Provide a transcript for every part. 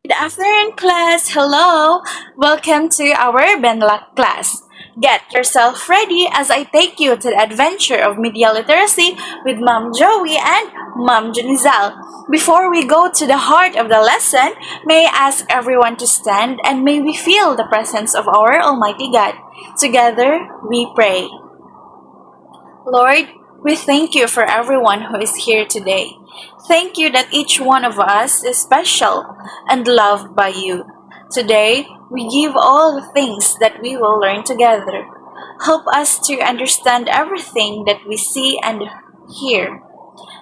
Good afternoon, class. Hello. Welcome to our BENLAC class. Get yourself ready as I take you to the adventure of media literacy with Mom Joey and Mom Junizal. Before we go to the heart of the lesson, may I ask everyone to stand and may we feel the presence of our Almighty God. Together, we pray. Lord, we thank you for everyone who is here today. Thank you that each one of us is special and loved by you. Today, we give all the things that we will learn together. Help us to understand everything that we see and hear.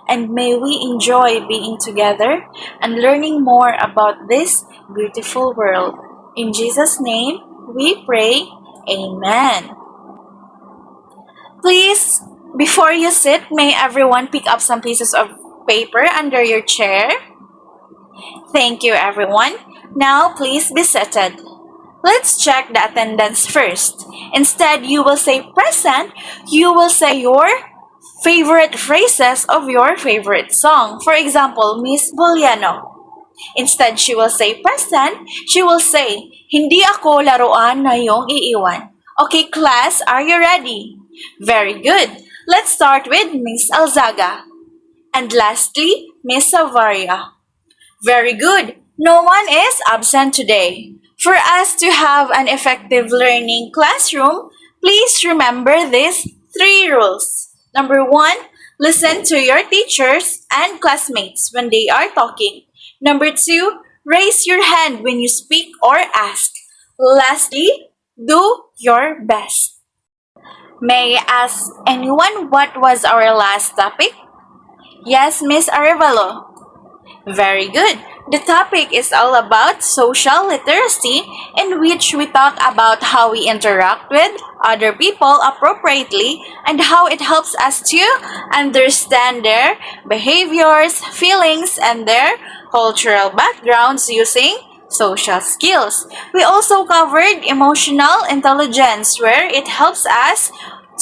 And may we enjoy being together and learning more about this beautiful world. In Jesus' name, we pray. Amen. Please, before you sit, may everyone pick up some pieces of paper under your chair. Thank you, everyone. Now, please be seated. Let's check the attendance first. Instead, you will say present. You will say your favorite phrases of your favorite song. For example, Miss Boliano. Instead, she will say present. She will say, hindi ako laruan na iyong iiwan. Okay, class, are you ready? Very good. Let's start with Miss Alzaga. And lastly, Miss Savaria. Very good. No one is absent today. For us to have an effective learning classroom, please remember these three rules. Number one, listen to your teachers and classmates when they are talking. Number two, raise your hand when you speak or ask. Lastly, do your best. May I ask anyone what was our last topic? Yes, Miss Arevalo. Very good. The topic is all about social literacy, in which we talk about how we interact with other people appropriately and how it helps us to understand their behaviors, feelings, and their cultural backgrounds using social skills. We also covered emotional intelligence, where it helps us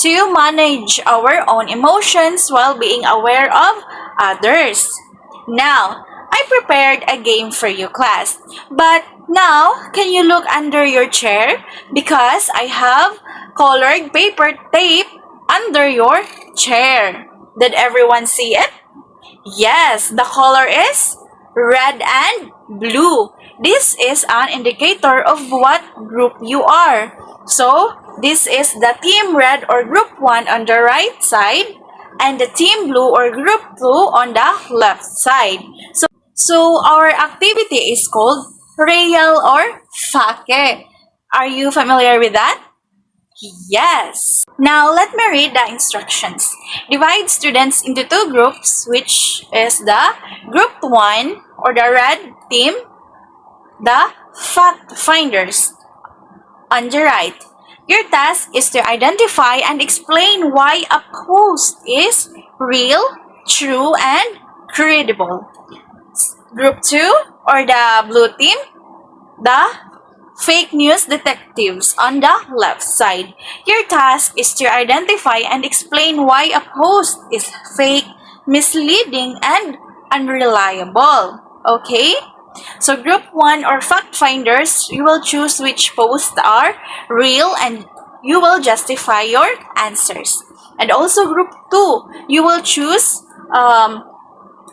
to manage our own emotions while being aware of others. Now, I prepared a game for you, class. But now, can you look under your chair? Because I have colored paper tape under your chair. Did everyone see it? Yes, the color is red and blue. This is an indicator of what group you are. So, this is the team red or group 1 on the right side and the team blue or group 2 on the left side. So our activity is called real or fake. Are you familiar with that? Yes. Now let me read the instructions. Divide students into two groups, which is the group 1 or the red team, the fact finders on the right. Your task is to identify and explain why a post is real, true, and credible. Group 2 or the blue team, the fake news detectives on the left side. Your task is to identify and explain why a post is fake, misleading, and unreliable. Okay? So group 1 or fact finders, you will choose which posts are real and you will justify your answers. And also group 2, you will choose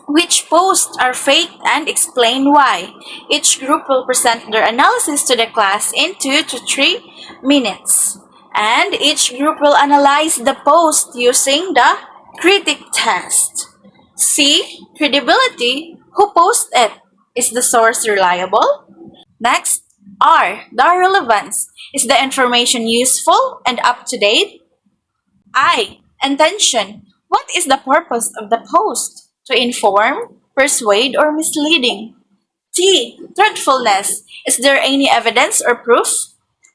which posts are fake and explain why. Each group will present their analysis to the class in 2 to 3 minutes. And each group will analyze the post using the critic test. C. Credibility. Who posted it? Is the source reliable? Next, R. The relevance. Is the information useful and up to date? I. Intention. What is the purpose of the post? To inform, persuade, or misleading? T. Truthfulness. Is there any evidence or proof?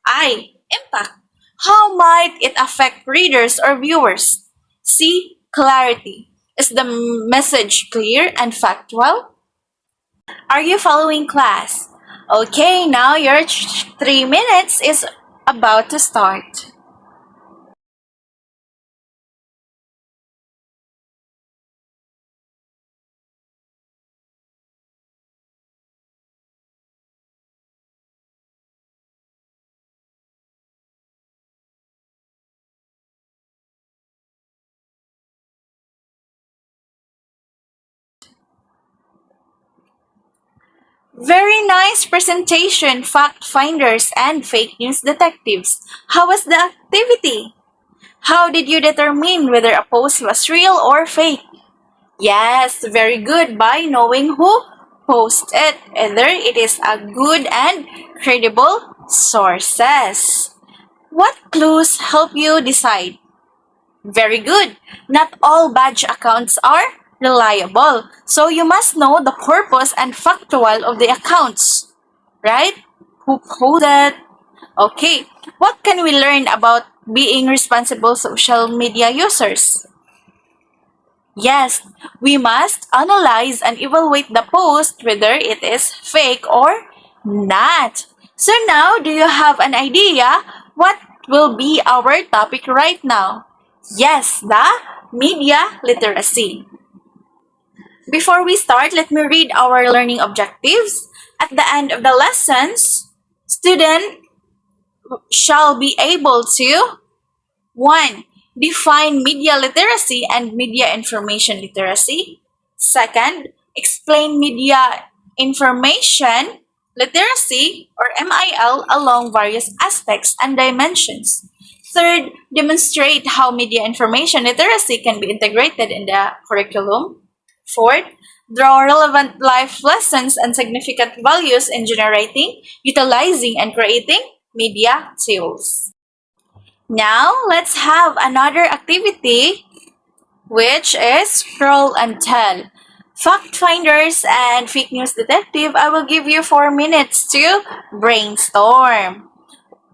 I. Impact. How might it affect readers or viewers? C. Clarity. Is the message clear and factual? Are you following, class? Okay, now your 3 minutes is about to start. Very nice presentation, fact finders and fake news detectives. How was the activity? How did you determine whether a post was real or fake? Yes, very good by knowing who posted it, whether it is a good and credible sources. What clues help you decide? Very good. Not all badge accounts are reliable, so you must know the purpose and factual of the accounts, right? Who posted? Okay. What can we learn about being responsible social media users? Yes, we must analyze and evaluate the post whether it is fake or not. So now, do you have an idea what will be our topic right now? Yes, the media literacy. Before we start, let me read our learning objectives. At the end of the lessons, student shall be able to 1. Define media literacy and media information literacy. Second, explain media information literacy or MIL along various aspects and dimensions. Third, demonstrate how media information literacy can be integrated in the curriculum. Fourth, draw relevant life lessons and significant values in generating, utilizing, and creating media tools. Now, let's have another activity, which is scroll and tell. Fact finders and fake news detective, I will give you 4 minutes to brainstorm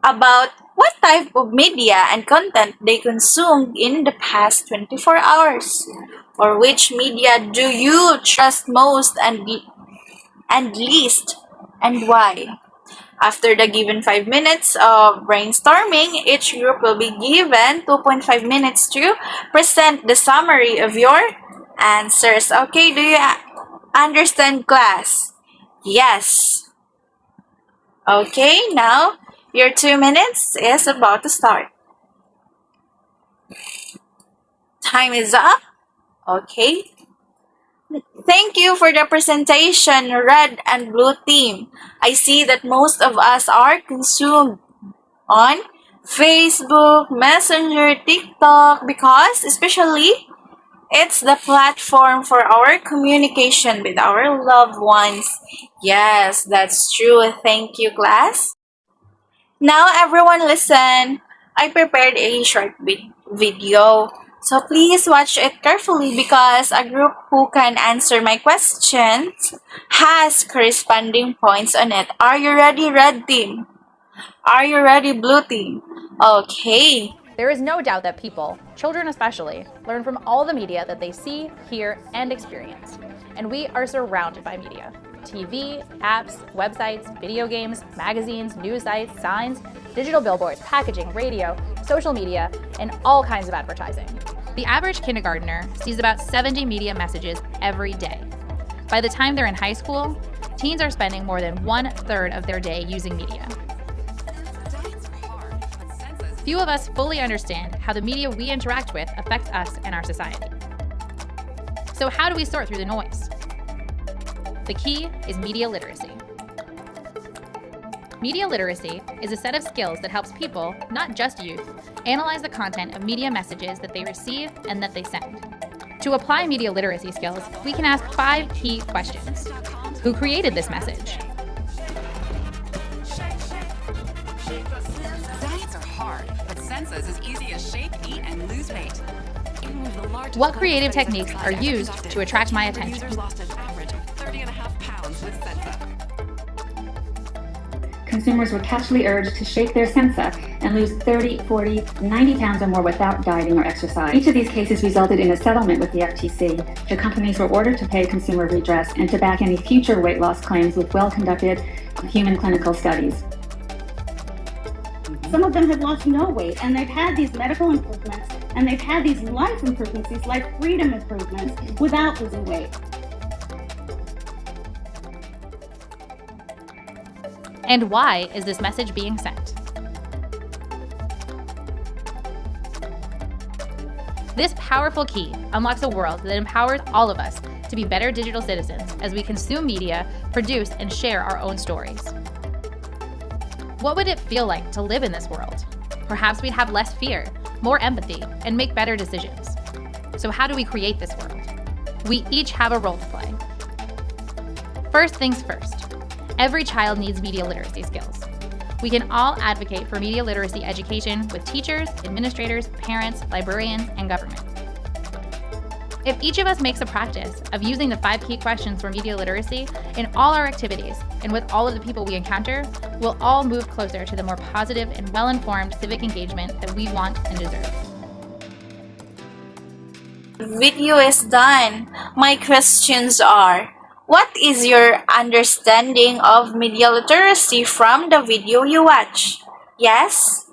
about what type of media and content they consumed in the past 24 hours. Or which media do you trust most and least, and why? After the given 5 minutes of brainstorming, each group will be given 2.5 minutes to present the summary of your answers. Okay, do you understand, class? Yes. Okay, now your 2 minutes is about to start. Time is up. Okay. Thank you for the presentation, red and blue team. I see that most of us are consumed on Facebook, Messenger, TikTok because especially it's the platform for our communication with our loved ones. Yes, that's true. Thank you, class. Now everyone listen. I prepared a short video. So please watch it carefully because a group who can answer my questions has corresponding points on it. Are you ready, red team? Are you ready, blue team? Okay. There is no doubt that people, children especially, learn from all the media that they see, hear, and experience. And we are surrounded by media. TV, apps, websites, video games, magazines, news sites, signs, digital billboards, packaging, radio, social media, and all kinds of advertising. The average kindergartner sees about 70 media messages every day. By the time they're in high school, teens are spending more than 1/3 of their day using media. Few of us fully understand how the media we interact with affects us and our society. So how do we sort through the noise? The key is media literacy. Media literacy is a set of skills that helps people, not just youth, analyze the content of media messages that they receive and that they send. To apply media literacy skills, we can ask 5 key questions. Who created this message? Diets are hard, but Sensa's is easy as shake, eat, and lose weight. What creative techniques are used to attract my attention? Users lost an average of 30.5 pounds with Sensa. Consumers were casually urged to shake their Sensa and lose 30, 40, 90 pounds or more without dieting or exercise. Each of these cases resulted in a settlement with the FTC. The companies were ordered to pay consumer redress and to back any future weight loss claims with well-conducted human clinical studies. Some of them have lost no weight, and they've had these medical improvements, and they've had these life improvements, these life freedom improvements, without losing weight. And why is this message being sent? This powerful key unlocks a world that empowers all of us to be better digital citizens as we consume media produce, and share our own stories. What would it feel like to live in this world? Perhaps we'd have less fear, more empathy, and make better decisions. So how do we create this world? We each have a role to play. First things first, every child needs media literacy skills. We can all advocate for media literacy education with teachers, administrators, parents, librarians, and government. If each of us makes a practice of using the 5 key questions for media literacy in all our activities and with all of the people we encounter, we'll all move closer to the more positive and well-informed civic engagement that we want and deserve. Video is done. My questions are, what is your understanding of media literacy from the video you watch? Yes?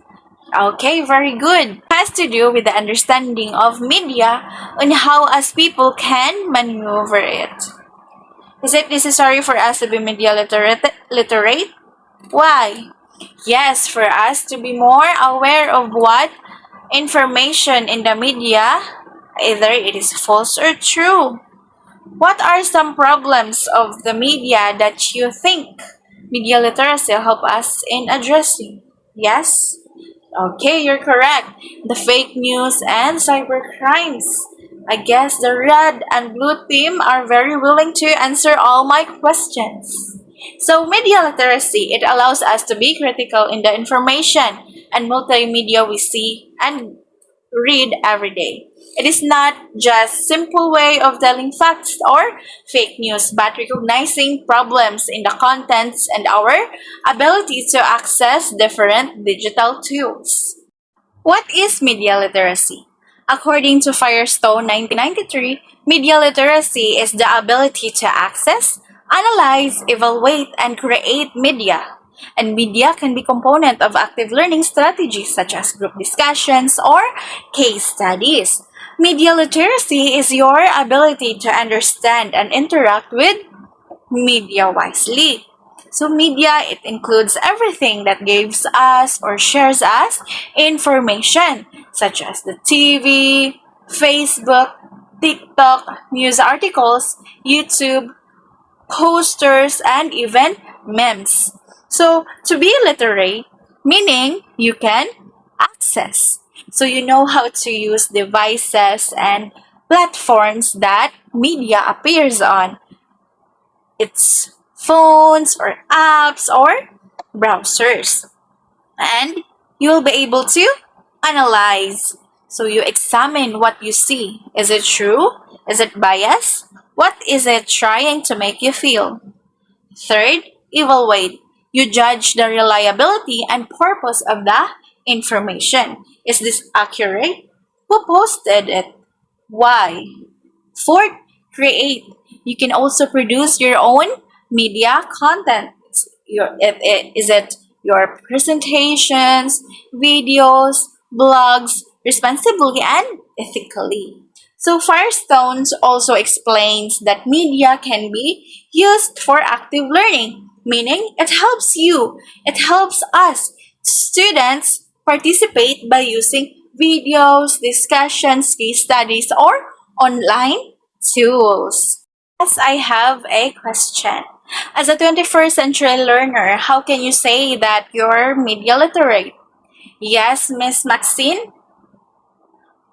Okay, very good. It has to do with the understanding of media and how us people can maneuver it. Is it necessary for us to be media literate? Why? Yes, for us to be more aware of what information in the media, either it is false or true. What are some problems of the media that you think media literacy help us in addressing? Yes? Okay, you're correct. The fake news and cyber crimes. I guess the red and blue team are very willing to answer all my questions. So media literacy, it allows us to be critical in the information and multimedia we see and read every day. It is not just simple way of telling facts or fake news, but recognizing problems in the contents and our ability to access different digital tools. What is media literacy? According to Firestone 1993, media literacy is the ability to access, analyze, evaluate, and create media. And media can be component of active learning strategies such as group discussions or case studies. Media literacy is your ability to understand and interact with media wisely. So media, it includes everything that gives us or shares us information such as the TV, Facebook, TikTok, news articles, YouTube, posters, and even memes. So, to be literate, meaning you can access. So, you know how to use devices and platforms that media appears on. It's phones or apps or browsers. And you'll be able to analyze. So, you examine what you see. Is it true? Is it biased? What is it trying to make you feel? Third, evaluate. You judge the reliability and purpose of the information. Is this accurate? Who posted it? Why? Fourth, create. You can also produce your own media content. Is it your presentations, videos, blogs, responsibly and ethically? So Firestone also explains that media can be used for active learning, meaning it helps us students participate by using videos, discussions, case studies, or online tools. Yes, I have a question. As a 21st century learner, how can you say that you're media literate? Yes, Miss Maxine?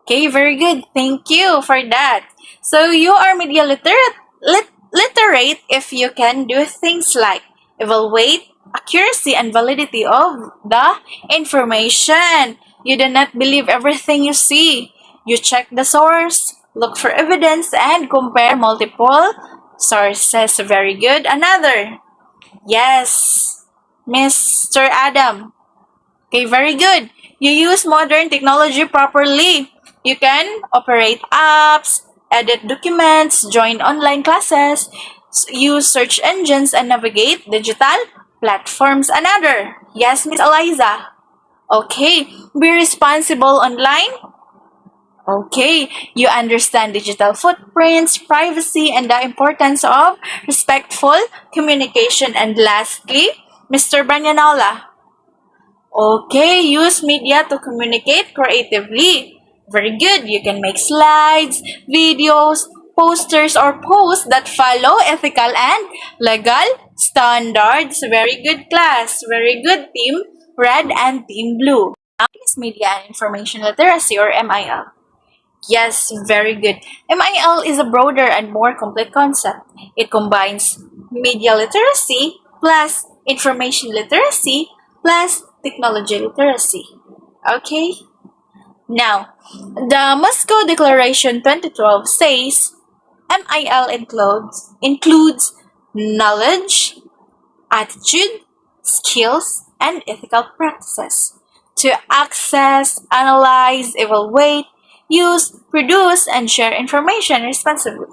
Okay, very good. Thank you for that. So you are media literate if you can do things like evaluate accuracy and validity of the information. You do not believe everything you see. You check the source, look for evidence, and compare multiple sources. Very good. Another. Yes, Mr. Adam. Okay, very good. You use modern technology properly. You can operate apps, edit documents, join online classes, use search engines, and navigate digital platforms. Another. Yes, Miss Eliza. Okay. Be responsible online. Okay. You understand digital footprints, privacy, and the importance of respectful communication. And lastly, Mr. Banyanola. Okay, use media to communicate creatively. Very good. You can make slides, videos, posters or posts that follow ethical and legal standards. Very good, class. Very good, Team Red and Team Blue. Now is Media and Information Literacy, or MIL. Yes, very good. MIL is a broader and more complete concept. It combines media literacy plus information literacy plus technology literacy. Okay? Now, the Moscow Declaration 2012 says MIL includes knowledge, attitude, skills, and ethical practices to access, analyze, evaluate, use, produce, and share information responsibly.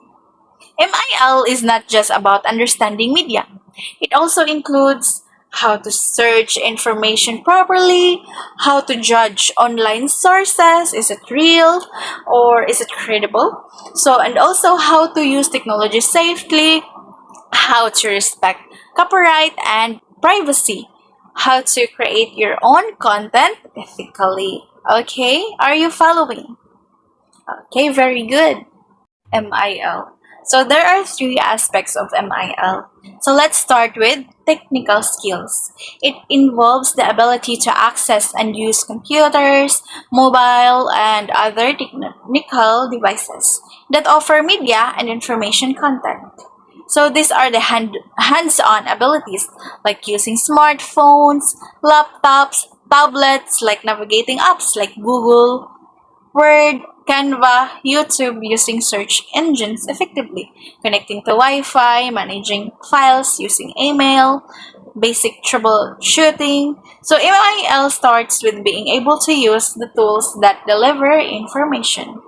MIL is not just about understanding media. It also includes how to search information properly, how to judge online sources, is it real or is it credible? And also how to use technology safely, how to respect copyright and privacy, how to create your own content ethically. Okay, are you following? Okay, very good. MIL. So there are three aspects of MIL. So let's start with technical skills. It involves the ability to access and use computers, mobile, and other technical devices that offer media and information content. So these are the hands-on abilities like using smartphones, laptops, tablets, like navigating apps like Google, Word, Canva, YouTube, using search engines effectively, connecting to Wi-Fi, managing files, using email, basic troubleshooting. So MIL starts with being able to use the tools that deliver information.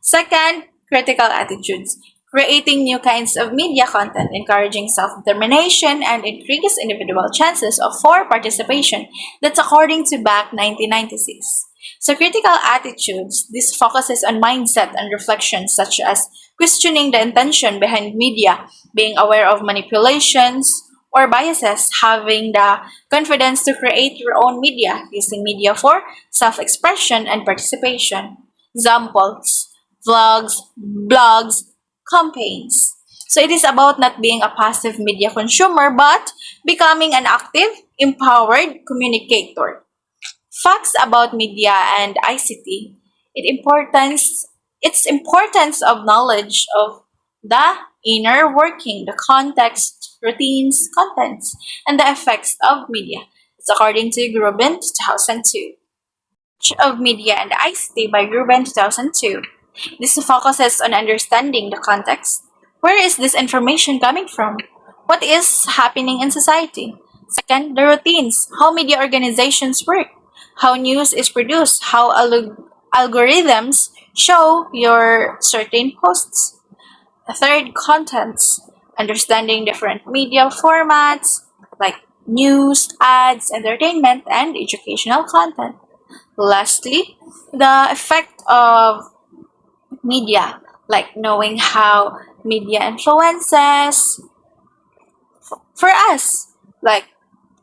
Second, critical attitudes. Creating new kinds of media content, encouraging self-determination, and increase individual chances for participation. That's according to BAC 1996. So critical attitudes, this focuses on mindset and reflection such as questioning the intention behind media, being aware of manipulations or biases, having the confidence to create your own media, using media for self-expression and participation. Examples, vlogs, blogs, campaigns. So it is about not being a passive media consumer but becoming an active, empowered communicator. Facts about media and ICT. Its importance of knowledge of the inner working, the context, routines, contents, and the effects of media. It's according to Gruben 2002. Of Media and ICT by Gruben 2002. This focuses on understanding the context. Where is this information coming from? What is happening in society? Second, the routines, how media organizations work, how news is produced, how algorithms show your certain posts. Third, contents, understanding different media formats like news, ads, entertainment, and educational content. Lastly, the effect of media, like knowing how media influences for us, like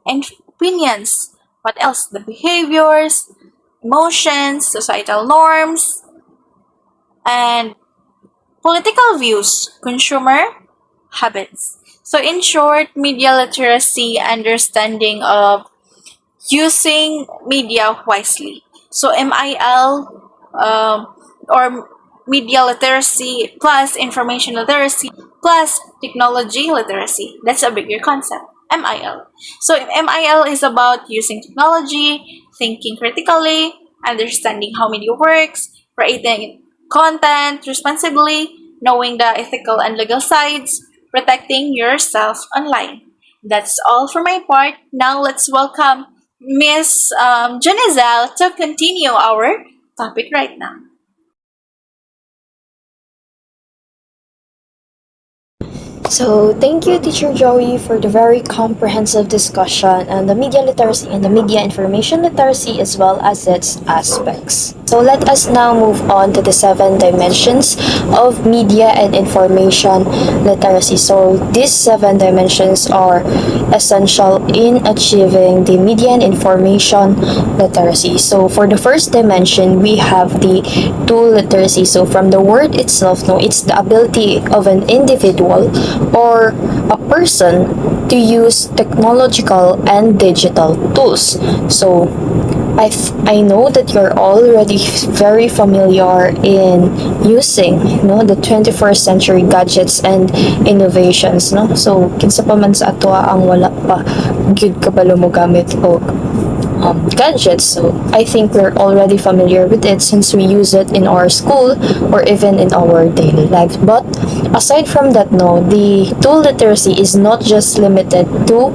opinions, what else, the behaviors, emotions, societal norms, and political views, consumer habits. So in short, media literacy, understanding of using media wisely. So MIL, or media literacy plus information literacy plus technology literacy. That's a bigger concept, MIL. So MIL is about using technology, thinking critically, understanding how media works, creating content responsibly, knowing the ethical and legal sides, protecting yourself online. That's all for my part. Now let's welcome Miss Janizel to continue our topic right now. So, thank you, Teacher Joey, for the very comprehensive discussion on the media literacy and the media information literacy as well as its aspects. So let us now move on to the 7 dimensions of media and information literacy. So these 7 dimensions are essential in achieving the media and information literacy. So for the first dimension, we have the tool literacy. So from the word itself, no, it's the ability of an individual or a person to use technological and digital tools. So I know that you're already very familiar in using the 21st century gadgets and innovations, no? So kinsa pa man sa ato ang wala pa gyud kabalo mo gamit og gadgets. So I think we're already familiar with it since we use it in our school or even in our daily life. But aside from that, no, the tool literacy is not just limited to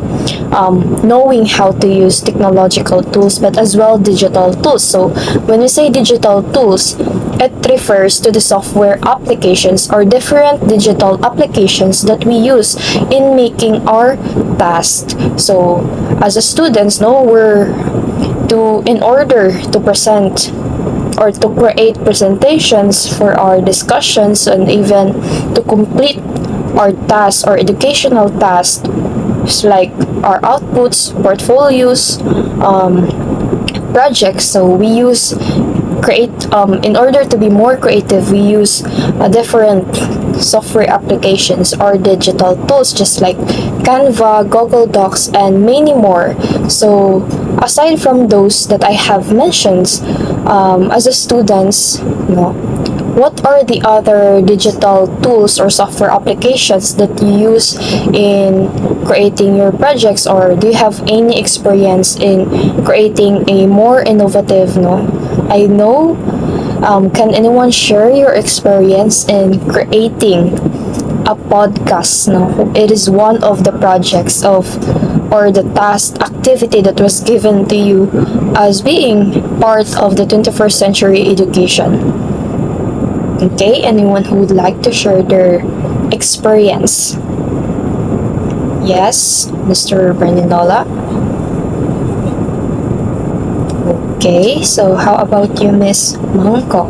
knowing how to use technological tools, but as well digital tools. So when we say digital tools, it refers to the software applications or different digital applications that we use in making our tasks. So as a students, no, in order to present or to create presentations for our discussions and even to complete our tasks or educational tasks like our outputs, portfolios, projects. So we use in order to be more creative, we use different software applications or digital tools just like Canva, Google Docs, and many more. So aside from those that I have mentioned, as a students, what are the other digital tools or software applications that you use in creating your projects, or do you have any experience in creating a more innovative, I know, can anyone share your experience in creating a podcast? It is one of the projects or the task activity that was given to you as being part of the 21st century education. Okay, anyone who would like to share their experience? Yes, Mr. Berninola. Okay, so how about you, Miss Mangko?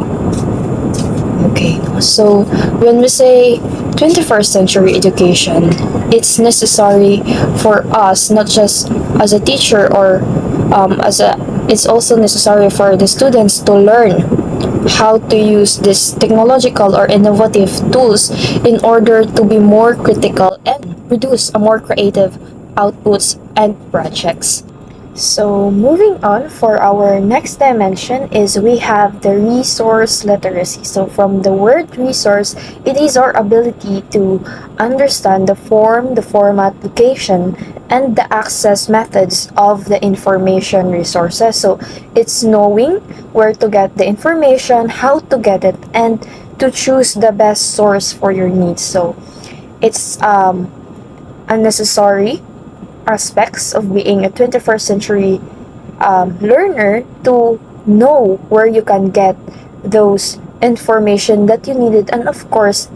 Okay, so when we say 21st century education, it's necessary for us, not just as a teacher or it's also necessary for the students to learn how to use these technological or innovative tools in order to be more critical and produce a more creative outputs and projects. So moving on, for our next dimension is we have the resource literacy. So from the word resource, it is our ability to understand the format, location, and the access methods of the information resources. So it's knowing where to get the information, how to get it, and to choose the best source for your needs. So it's unnecessary aspects of being a 21st century learner to know where you can get those information that you needed, and of course,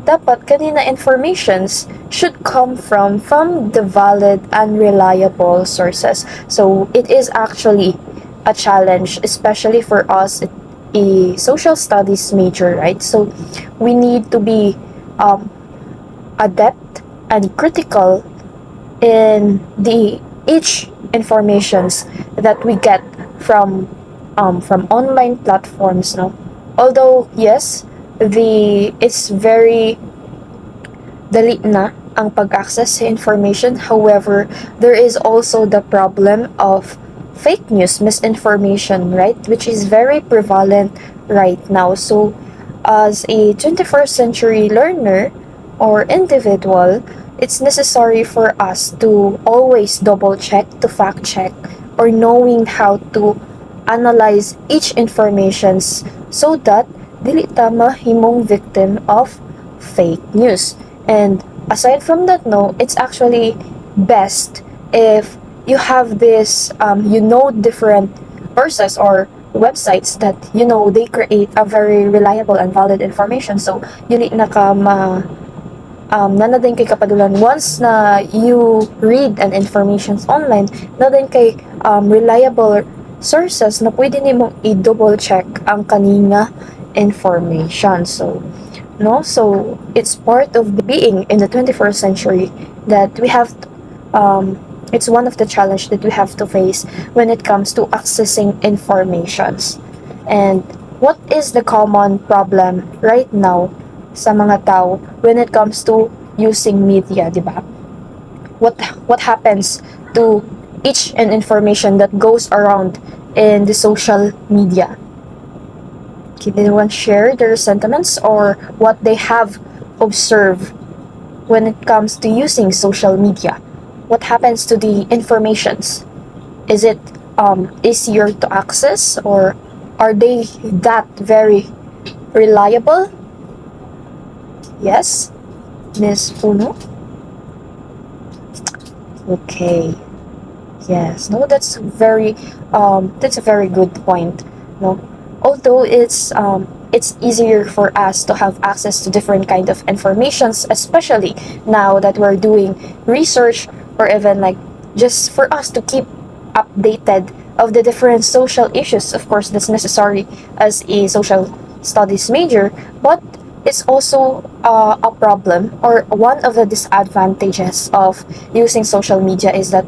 dapat kanina informations should come from the valid and reliable sources. So it is actually a challenge, especially for us, a social studies major, right? So we need to be adept and critical in each informations that we get from online platforms, although yes, it's very dali na ang pag-access sa information. However, there is also the problem of fake news, misinformation, right, which is very prevalent right now. So as a 21st century learner or individual, it's necessary for us to always double check, to fact check, or knowing how to analyze each informations so that dili ta mahimong victim of fake news. And aside from that, it's actually best if you have this different sources or websites that they create a very reliable and valid information. So dili na ka na din kay kapadulan once na you read an informations online, na din kay reliable sources na pwede nimong i-double check ang kanina information. So it's part of being in the 21st century that we have it's one of the challenge that we have to face when it comes to accessing informations. And what is the common problem right now sa mga tao when it comes to using media, di ba? What happens to each and information that goes around in the social media? Can anyone share their sentiments or what they have observed when it comes to using social media? What happens to the informations? Is it easier to access, or are they that very reliable? Yes, Miss Puno? Okay. Yes. No, that's a very good point. No, although it's easier for us to have access to different kind of informations, especially now that we're doing research, or even like just for us to keep updated of the different social issues. Of course, that's necessary as a social studies major, but it's also a problem, or one of the disadvantages of using social media is that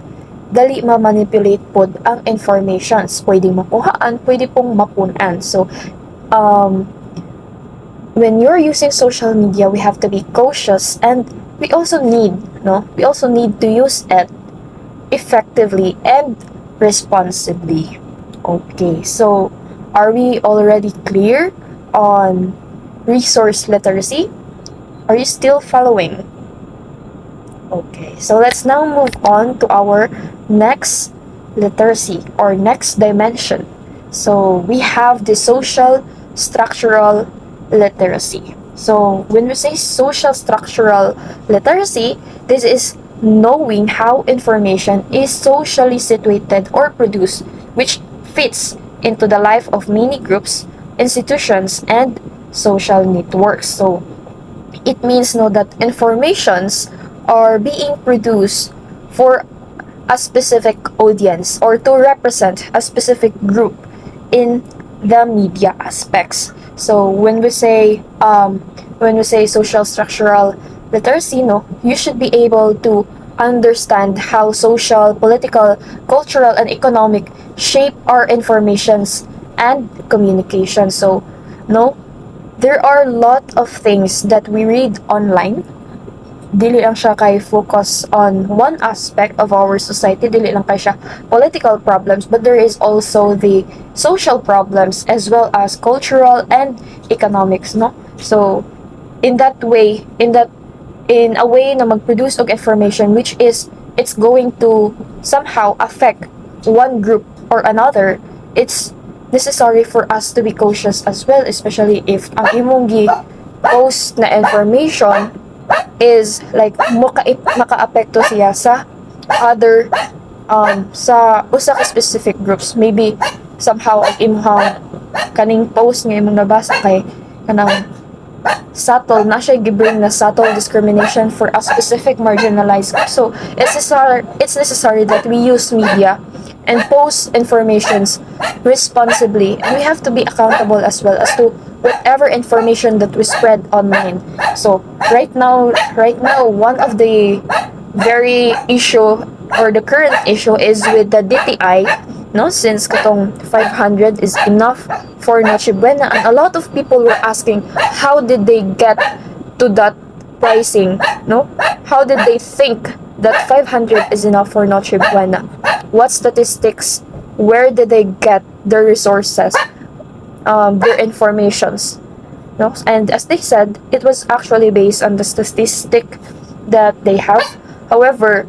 dali ma-manipulate pod ang informations. Pwedeng makuhaan, pwede pong mapunan. So, when you're using social media, we have to be cautious, and we also need to use it effectively and responsibly. Okay, so are we already clear on resource literacy? Are you still following? Okay, so let's now move on to our next literacy, or next dimension. So we have the social structural literacy. So when we say social structural literacy, this is knowing how information is socially situated or produced, which fits into the life of many groups, institutions, and social networks. So it means that informations are being produced for a specific audience, or to represent a specific group in the media aspects. So when we say social structural literacy, you should be able to understand how social, political, cultural, and economic shape our informations and communication. So there are a lot of things that we read online. Dili lang siya kay focus on one aspect of our society, dili lang kay siya political problems, but there is also the social problems as well as cultural and economics, So in a way na mag-produce og information which is it's going to somehow affect one group or another, it's necessary for us to be cautious as well, especially if ang imong post na information is like maka-apekto siya sa other sa usa ka specific groups. Maybe somehow ang imong kaning post nga imong nabasa kay kanang subtle na siya gibring na subtle discrimination for a specific marginalized group. So it's necessary that we use media and post informations responsibly, and we have to be accountable as well as to whatever information that we spread online. So right now one of the very issue, or the current issue, is with the DTI, since katong 500 is enough for Noche Buena, and a lot of people were asking how did they get to that pricing, how did they think that 500 is enough for Noche Buena? What statistics, where did they get their resources, their informations? And as they said, it was actually based on the statistic that they have. However,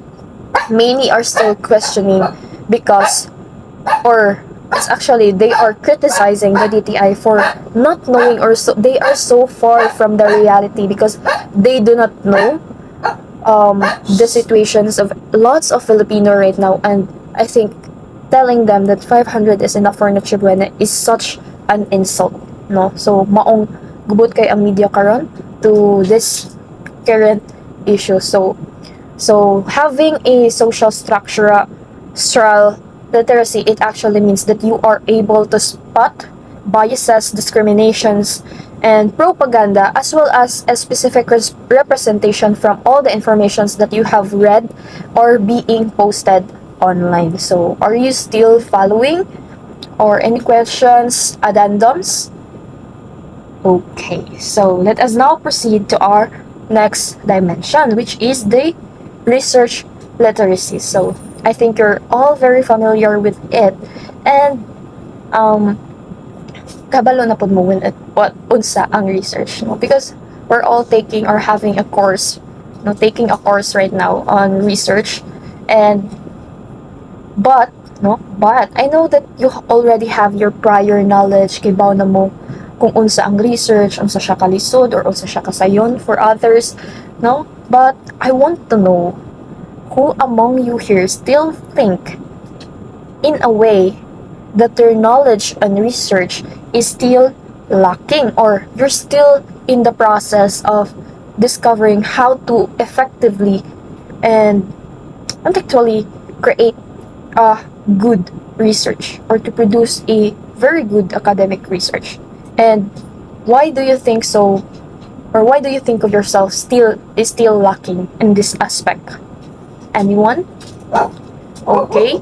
many are still questioning because, or it's actually they are criticizing the DTI for not knowing, or they are so far from the reality because they do not know the situations of lots of Filipino right now. And I think telling them that 500 is enough for Noche Buena is such an insult, So maong gubot kay ang media karon to this current issue. So having a social structural literacy, it actually means that you are able to spot biases, discriminations, and propaganda, as well as a specific representation from all the informations that you have read or being posted online. So, are you still following? Or any questions, addendums? Okay, so let us now proceed to our next dimension, which is the research literacy. So, I think you're all very familiar with it, and kabalo na pod mo when what unsa ang research, no? Because we're all taking or having a course, no, taking a course right now on research, and but I know that you already have your prior knowledge kay baw na mo kung unsa ang research, unsa siya kalisod or unsa siya kasayon for others, no? But I want to know who among you here still think in a way that their knowledge and research is still lacking, or you're still in the process of discovering how to effectively and intellectually create a good research or to produce a very good academic research. And why do you think so, or why do you think of yourself still lacking in this aspect? Anyone? Okay.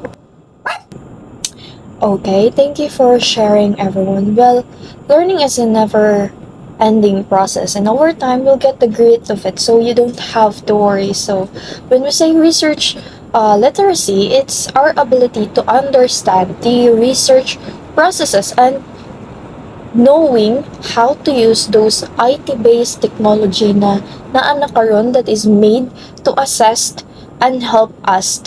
Okay, thank you for sharing, everyone. Well, learning is a never-ending process, and over time, you'll get the grit of it, so you don't have to worry. So, when we say research literacy, it's our ability to understand the research processes and knowing how to use those IT-based technology na nakaroon that is made to assess and help us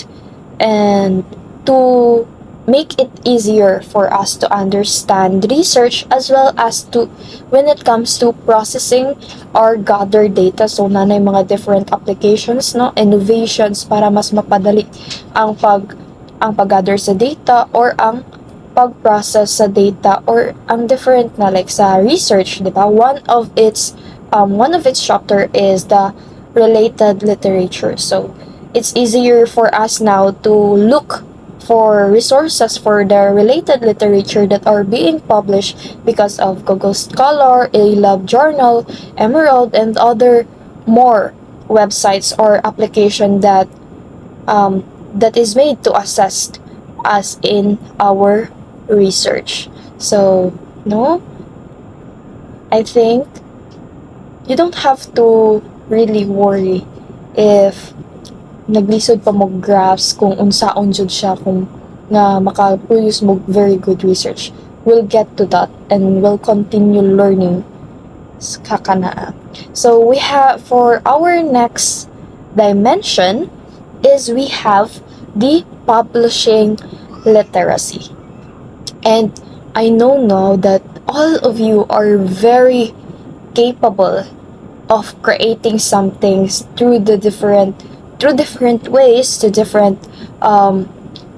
and to make it easier for us to understand research, as well as to when it comes to processing or gather data. So nanay mga different applications, no, innovations para mas mapadali ang pag-gather sa data or ang pag-process sa data or ang different na like sa research, di ba? One of its chapter is the related literature. So it's easier for us now to look for resources for the related literature that are being published because of Google Scholar, A-Lab Journal, Emerald, and other more websites or application that is made to assist us in our research. So, no, I think you don't have to really worry if naglisod pa mo graphs kung unsaon jud siya kung nga maka-produce mo very good research. We'll get to that and we'll continue learning kakanaa. So we have, for our next dimension is we have the publishing literacy. And I know now that all of you are very capable of creating some things through different ways, to different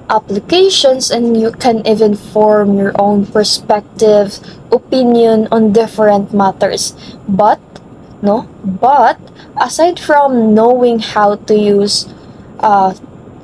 applications, and you can even form your own perspective, opinion on different matters. But aside from knowing how to use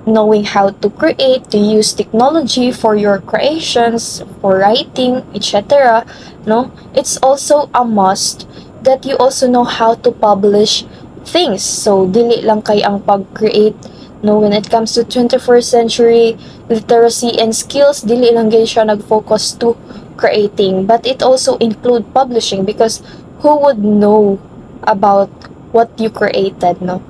knowing how to create, to use technology for your creations, for writing, etc., no, it's also a must that you also know how to publish things. So dili lang kay ang pag-create, no, when it comes to 21st century literacy and skills, dili lang gyud siya nag-focus to creating, but it also include publishing, because who would know about what you created, no,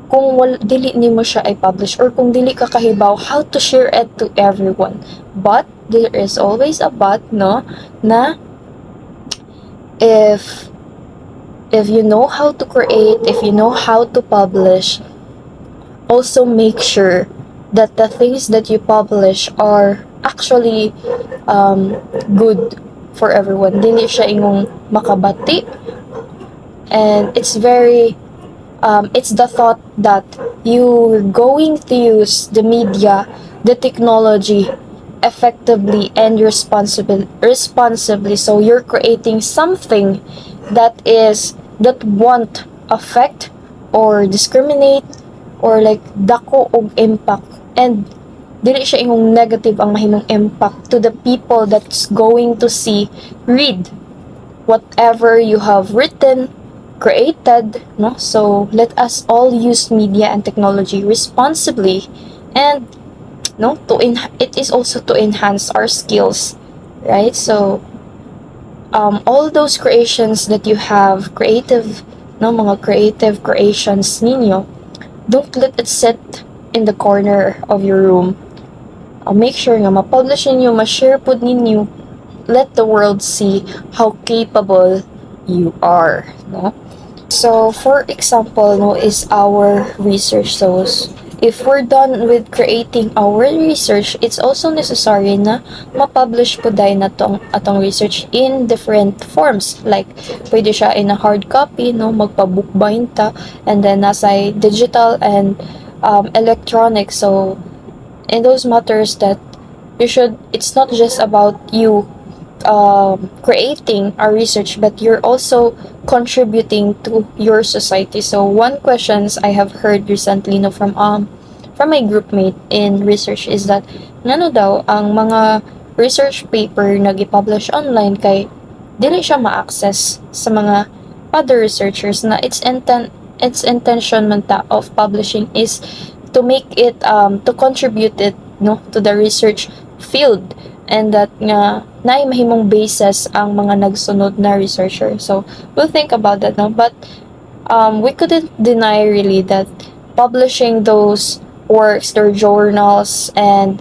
kung dili nimo siya i-publish, or kung dili ka kahibaw how to share it to everyone. But there is always a but, no, na if you know how to create, if you know how to publish, also make sure that the things that you publish are actually good for everyone. Dili siya ingong makabati. And it's very it's the thought that you're going to use the media, the technology effectively and responsibly. So you're creating something that won't affect or discriminate or like dako og impact, and dili siya ingong negative ang mahimong impact to the people that's going to read whatever you have written, created, no? So let us all use media and technology responsibly, and no, it is also to enhance our skills, right? So all those creations that you have, mga creative creations ninyo, don't let it sit in the corner of your room. Make sure nga ma-publish ninyo, ma-share po ninyo, let the world see how capable you are, no? So for example, no, is our research. So if we're done with creating our research, it's also necessary na ma-publish po dahil na atong research in different forms. Like, pwede siya in a hard copy, no, magpa-bookbind ta, and then nasa digital and electronic. So in those matters that it's not just about you creating a research, but you're also contributing to your society. So one questions I have heard recently, no, from my groupmate in research is that ngano daw ang mga research paper na gi-publish online kay dili siya ma-access sa mga other researchers, na its intention man ta of publishing is to make it to contribute it, no, to the research field, and that nga naay mahimong basis ang mga nagsunod na researcher. So we'll think about that now, but we couldn't deny really that publishing those works, their journals and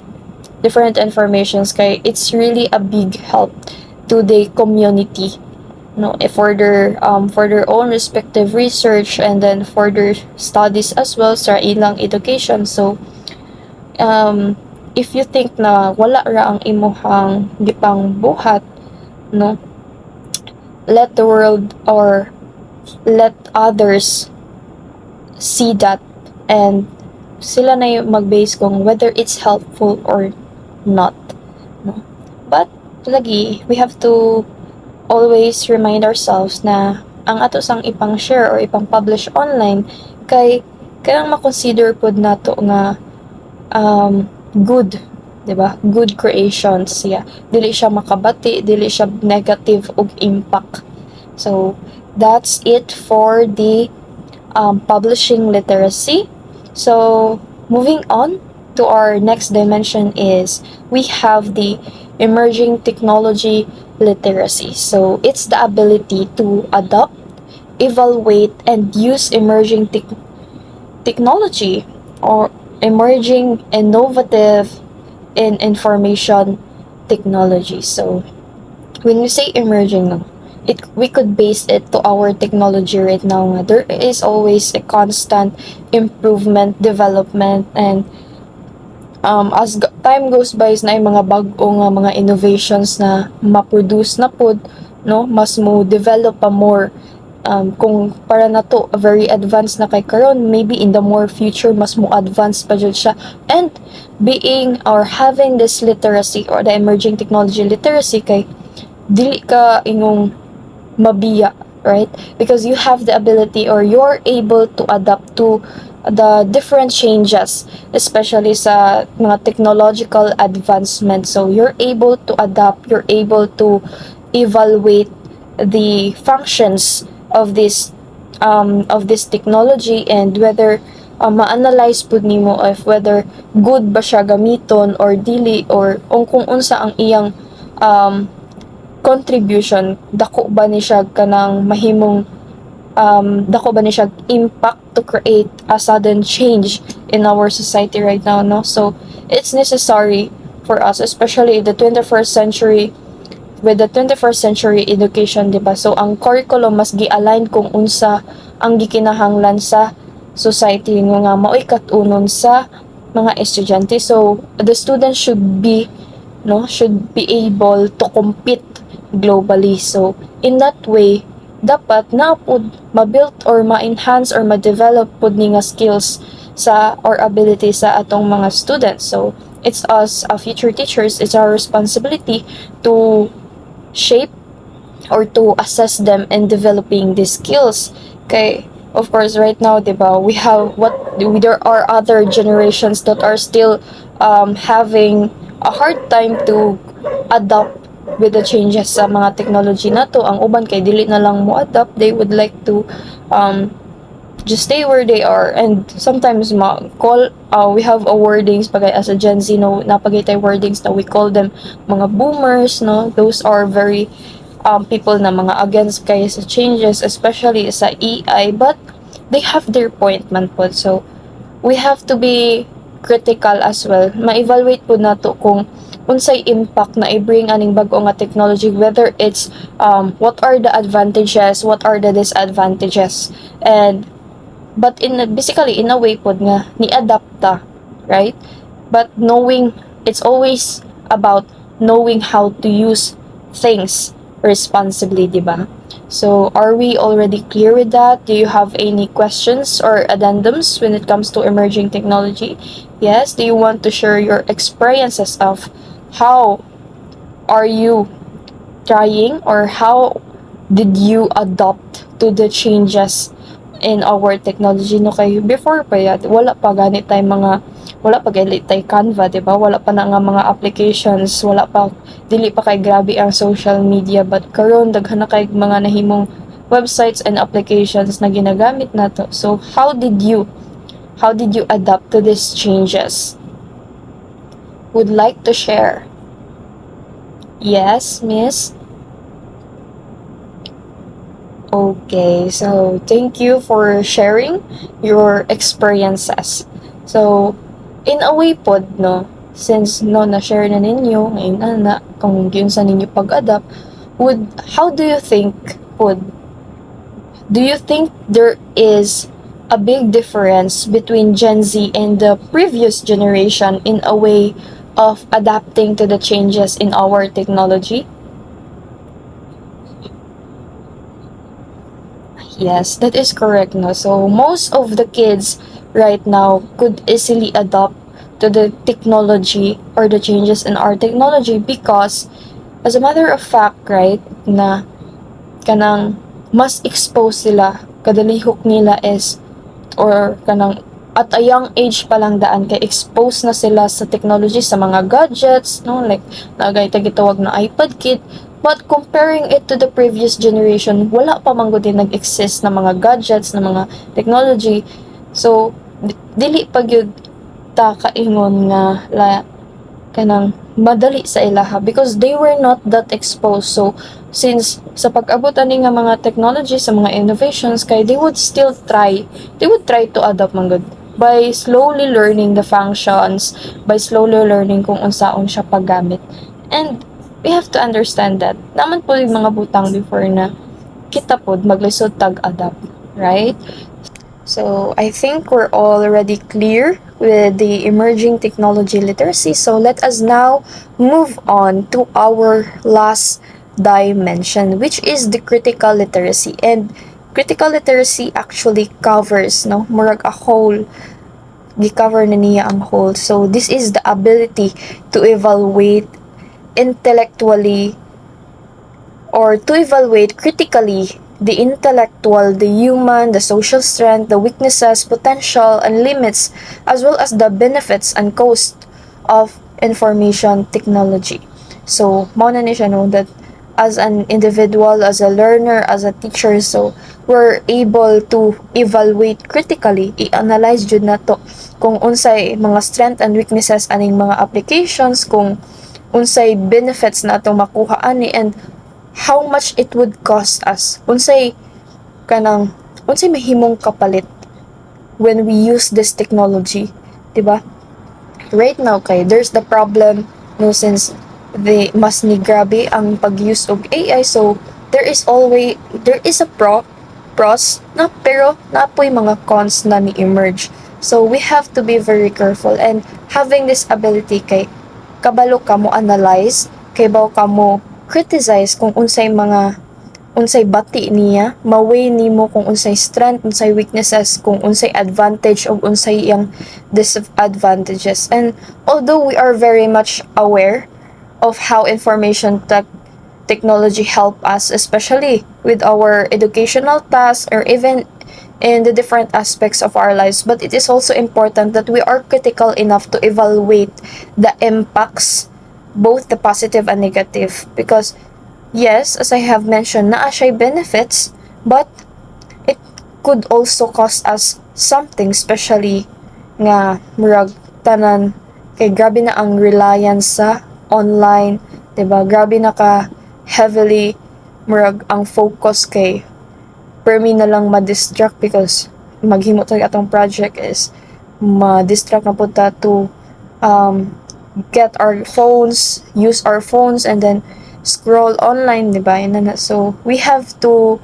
different informations, kay it's really a big help to the community, no, for their own respective research, and then for their studies as well sa ilang education. So if you think na wala ra ang imuhang gipang buhat, no, let the world or let others see that, and sila na yung mag-base kung whether it's helpful or not, no. But lagi, we have to always remind ourselves na ang ato sang ipang share or ipang publish online kay kayang makonsider pod nato nga good, diba? Good creations siya. Dili siya makabati, dili siya negative og impact. So that's it for the publishing literacy. So moving on to our next dimension is we have the emerging technology literacy. So it's the ability to adopt, evaluate, and use emerging technology or emerging innovative in information technology. So when you say emerging, no, we could base it to our technology right now. There is always a constant improvement, development, and as time goes by, na yung mga bago nga mga innovations na ma-produce na pod, no, mas mo develop pa more. Kung para na to very advanced na kay karon, maybe in the more future mas mo advanced pa jud siya. And being or having this literacy or the emerging technology literacy, kay dili ka ingong mabiya, right? Because you have the ability or you're able to adapt to the different changes, especially sa mga technological advancement. So you're able to adapt, you're able to evaluate the functions of this technology, and whether ma-analyze pud nimo if whether good ba siya gamiton or dili, or kung unsa ang iyang contribution, dako ba ni siya kanang mahimong dako ba ni siya impact to create a sudden change in our society right now, no? So it's necessary for us, especially the 21st century, with the 21st century education, diba? So ang curriculum mas gi-align kung unsa ang gikinahanglan sa society nga maoy katunon sa mga estudyante. So the students should be able to compete globally. So in that way, dapat na pud ma-build or ma-enhance or ma-develop pud ni nga skills sa or ability sa atong mga students. So it's us, future teachers, it's our responsibility to shape or to assess them in developing these skills. Kay of course, right now, diba, there are other generations that are still having a hard time to adapt with the changes sa mga technology na to. Ang uban kay dili na lang mo adapt, they would like to just stay where they are. And sometimes we have a wordings pagay as a Gen Z, no, napagay wordings na we call them mga boomers, no. Those are very people na mga against kay sa changes, especially sa AI, but they have their point man po. So we have to be critical as well. Ma-evaluate po nato kung unsay impact na i-bring aning bag-o nga technology, whether it's what are the advantages, what are the disadvantages. And but basically in a way pod nga ni-adapt ta, right? But it's always about knowing how to use things responsibly, diba? So are we already clear with that? Do you have any questions or addendums when it comes to emerging technology? Yes, do you want to share your experiences of how are you trying, or how did you adopt to the changes in our technology? No, kay before pa yan, wala pa galit tay Canva, diba? Wala pa na nga mga applications, dili pa kay grabe ang social media, but karon daghan na kay mga nahimong websites and applications na ginagamit nato. So how did you adapt to these changes? Would like to share? Yes, miss? Okay, so thank you for sharing your experiences. So, in a way pod, no, since no na-share na ninyo, ngayon na kung yun sa ninyo pag-adapt, how do you think pod? Do you think there is a big difference between Gen Z and the previous generation in a way of adapting to the changes in our technology? Yes, that is correct, no? So most of the kids right now could easily adopt to the technology or the changes in our technology because, as a matter of fact, right, na kanang mas exposed sila, kadalihok nila is, or kanang at a young age pa lang daan kay exposed na sila sa technology, sa mga gadgets, no, like nagay gitawag na iPad kid. But comparing it to the previous generation, wala pa man gud nag-exist na mga gadgets, na mga technology. So dili pa gyud ta kaingon nga kanang madali sa ilaha because they were not that exposed. So since sa pag-abot ani nga mga technology, sa mga innovations, kay they would try to adapt man gud by slowly learning the functions, by slowly learning kung unsaon siya paggamit. And we have to understand that naman po yung mga butang before na kita pod maglisod tag-adapt, right? So I think we're already clear with the emerging technology literacy. So let us now move on to our last dimension, which is the critical literacy. And critical literacy actually covers, no, murag a whole, gi-cover na niya ang whole. So this is the ability to evaluate intellectually, or to evaluate critically the intellectual, the human, the social strength, the weaknesses, potential, and limits, as well as the benefits and cost of information technology. So, mao na ni siya, no, that as an individual, as a learner, as a teacher, so we're able to evaluate critically, i-analyze jud nato kung unsay mga strength and weaknesses aning mga applications, kung unsay benefits na atong makuha ani, and how much it would cost us, unsay mahimong kapalit when we use this technology, diba? Right now kay there's the problem, no, since mas ni grabe ang pag-use of AI, so there is a pros na, pero napoy mga cons na ni emerge. So we have to be very careful, and having this ability kay kabalo ka mo analyze, kay baw ka mo criticize kung unsay bati niya, ma-weigh nimo kung unsay strength, unsay weaknesses, kung unsay advantage o unsay yang disadvantages. And although we are very much aware of how information technology help us, especially with our educational tasks, or even in the different aspects of our lives, but it is also important that we are critical enough to evaluate the impacts, both the positive and negative. Because yes, as I have mentioned, naa siya benefits, but it could also cost us something, especially nga murag tanan kay grabe na ang reliance sa online, 'di ba? Grabe na ka heavily murag ang focus kay permi na lang ma-distract because maghimo tag atong project is ma-distract na pud ta to get our phones, use our phones, and then scroll online, di ba? So we have to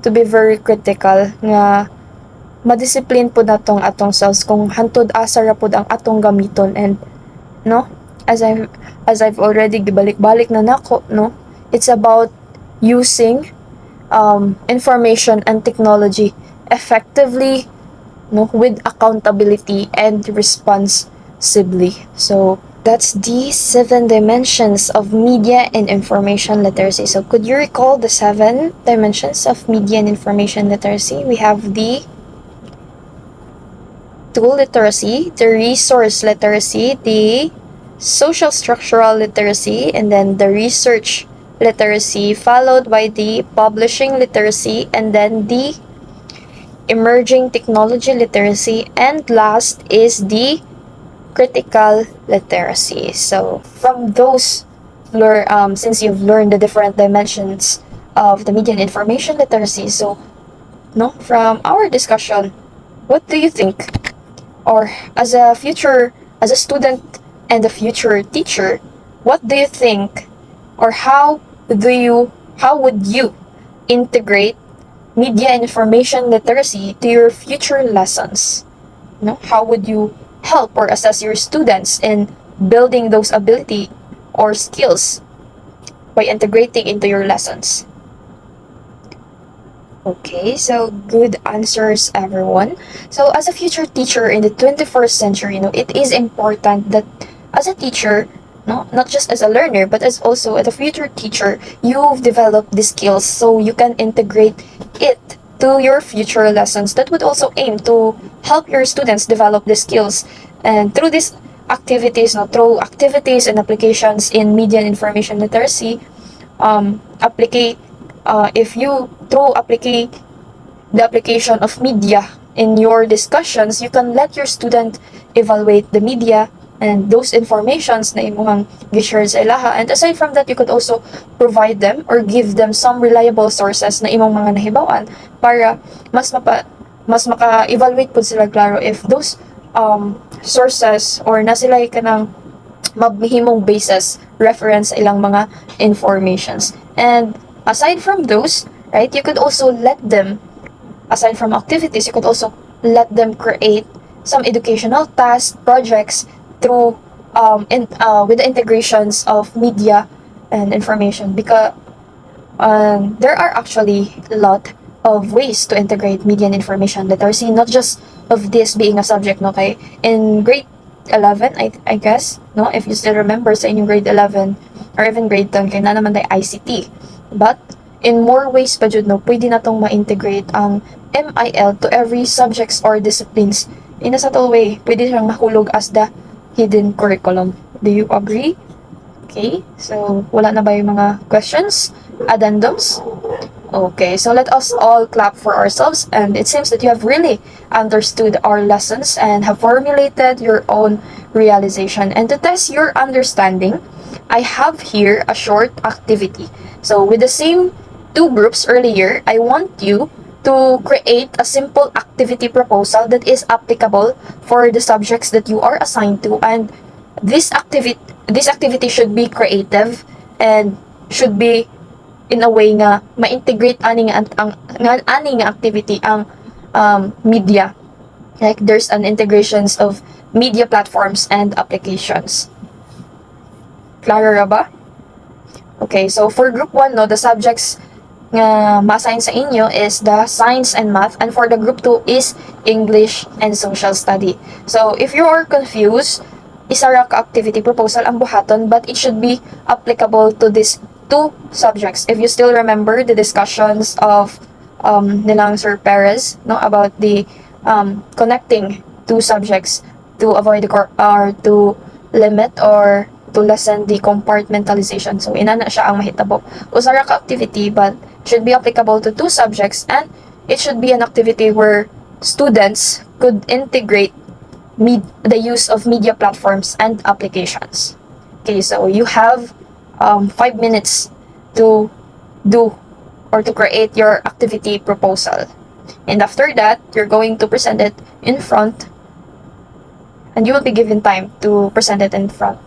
be very critical nga madiscipline po natong atong selves kung hantud asa ra pud ang atong gamiton. And no, as I've already gibalik-balik na nako, no, it's about using information and technology effectively, no, with accountability and responsibly. So that's the 7 dimensions of media and information literacy. So could you recall the 7 dimensions of media and information literacy? We have the tool literacy, the resource literacy, the social structural literacy, and then the research literacy, followed by the publishing literacy, and then the emerging technology literacy, and last is the critical literacy. So from those, since you've learned the different dimensions of the media and information literacy, so no, from our discussion, what do you think? Or as a student and a future teacher, what do you think, or how would you integrate media and information literacy to your future lessons? No? How would you help or assess your students in building those ability or skills by integrating into your lessons? Okay, so good answers, everyone. So as a future teacher in the 21st century, it is important that as a teacher, not just as a learner, but as also as a future teacher, you've developed the skills so you can integrate it to your future lessons that would also aim to help your students develop the skills. And through these activities, through activities and applications in media and information literacy, if you apply the application of media in your discussions, you can let your student evaluate the media and those informations na imong gi-share sa ilaha. And aside from that, you could also provide them or give them some reliable sources na imong mga nahibawan para mas maka-evaluate po sila klaro if those sources or na sila kanang mabhimong basis reference sa ilang mga informations. And aside from those, right, you could also let them, aside from activities, you could also let them create some educational tasks, projects through with the integrations of media and information, because there are actually a lot of ways to integrate media and information literacy, not just of this being a subject, no, kay in grade 11, I guess, no, if you still remember sa inyong grade 11 or even grade 10, kay na naman tayo ICT. But in more ways pa jud, no, pwede na tong ma-integrate ang MIL to every subjects or disciplines in a subtle way. Pwede siyang mahulog as the hidden curriculum. Do you agree? Okay, so wala na ba yung mga questions? Addendums? Okay, so let us all clap for ourselves, and it seems that you have really understood our lessons and have formulated your own realization. And to test your understanding, I have here a short activity. So with the same 2 groups earlier, I want you to create a simple activity proposal that is applicable for the subjects that you are assigned to. And this activity should be creative and should be in a way nga ma-integrate ani nga activity ang media. Like there's an integrations of media platforms and applications. Klaro ra ba? Okay, so for group 1, no, the subjects nga ma-assign sa inyo is the science and math, and for the group 2 is English and social study. So if you are confused, isa ra ka activity proposal ang buhaton, but it should be applicable to these 2 subjects. If you still remember the discussions of nilang Sir Perez, no, about the connecting two subjects to avoid the or to limit or to lessen the compartmentalization. So inana siya ang mahitabo. Usa ra ka activity but should be applicable to two subjects, and it should be an activity where students could integrate the use of media platforms and applications. Okay, so you have 5 minutes to do or to create your activity proposal. And after that, you're going to present it in front, and you will be given time to present it in front.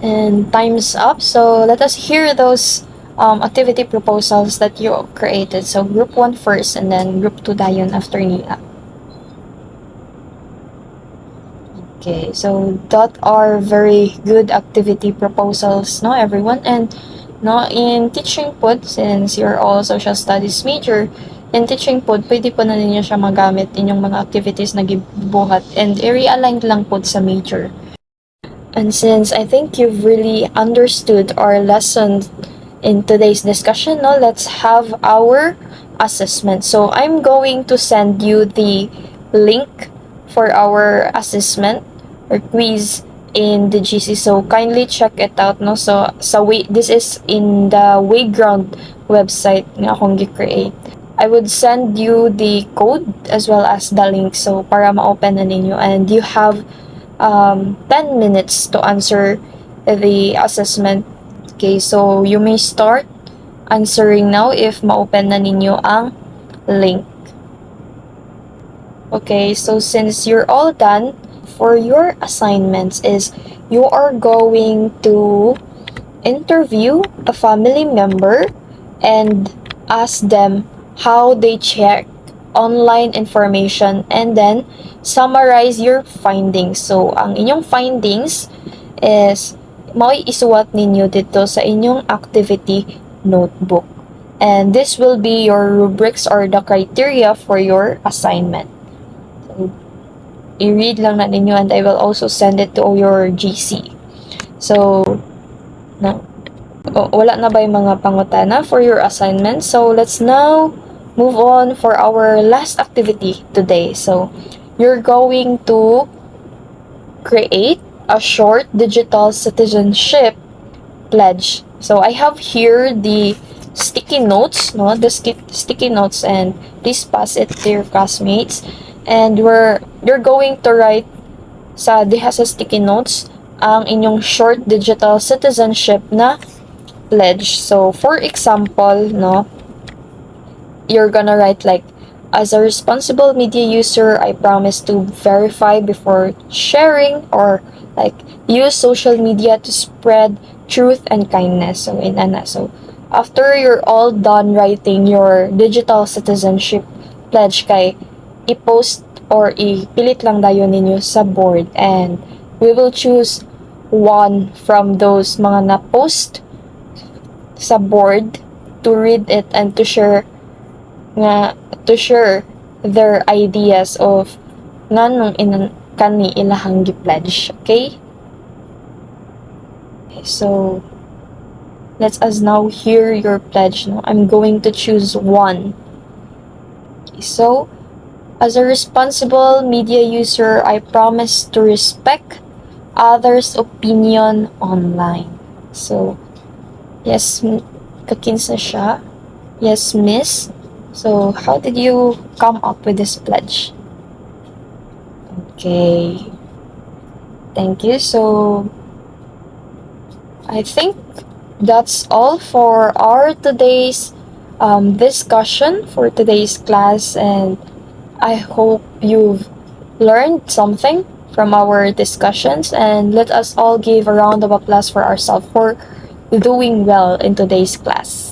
And time's up, so let us hear those activity proposals that you created. So group 1 first, and then group 2 dayon after nila. Okay, so that are very good activity proposals, no, everyone. And no, in teaching pod, since you're all social studies major, in teaching pod, pwede po na ninyo siya magamit inyong mga activities na gibuhat and i-realign lang pod sa major. And since I think you've really understood our lesson in today's discussion, no, let's have our assessment. So I'm going to send you the link for our assessment or quiz in the GC, so kindly check it out, no. So this is in the Wayground website nga akong gi-create. I would send you the code as well as the link, so para ma-open na ninyo, and you have 10 minutes to answer the assessment. Okay, so you may start answering now if ma-open na ninyo ang link. Okay, so since you're all done, for your assignments is you are going to interview a family member and ask them how they check online information, and then summarize your findings. So ang inyong findings is may isuwat ninyo dito sa inyong activity notebook, and this will be your rubrics or the criteria for your assignment. So, i-read lang na ninyo, and I will also send it to your GC. So, wala na ba yung mga pangutana for your assignment? So, let's now move on for our last activity today. So, you're going to create a short digital citizenship pledge. So, I have here the sticky notes, no? The sticky notes, and please pass it to your classmates. And you're going to write sa diha sa sticky notes ang inyong short digital citizenship na pledge. So, for example, no, you're gonna write like, as a responsible media user, I promise to verify before sharing, or like use social media to spread truth and kindness. So, so after you're all done writing your digital citizenship pledge, kay i-post or ipilit lang dayon ninyo sa board, and we will choose one from those mga na-post sa board to read it and to share their ideas of nganong kani ilahang gi-pledge. Okay, so let us now hear your pledge. No, I'm going to choose one. Okay, so as a responsible media user, I promise to respect others' opinion online. So, yes, kakinsa siya. Yes, miss. So, how did you come up with this pledge? Okay. Thank you. So, I think that's all for our today's discussion, for today's class, and I hope you've learned something from our discussions, and let us all give a round of applause for ourselves for doing well in today's class.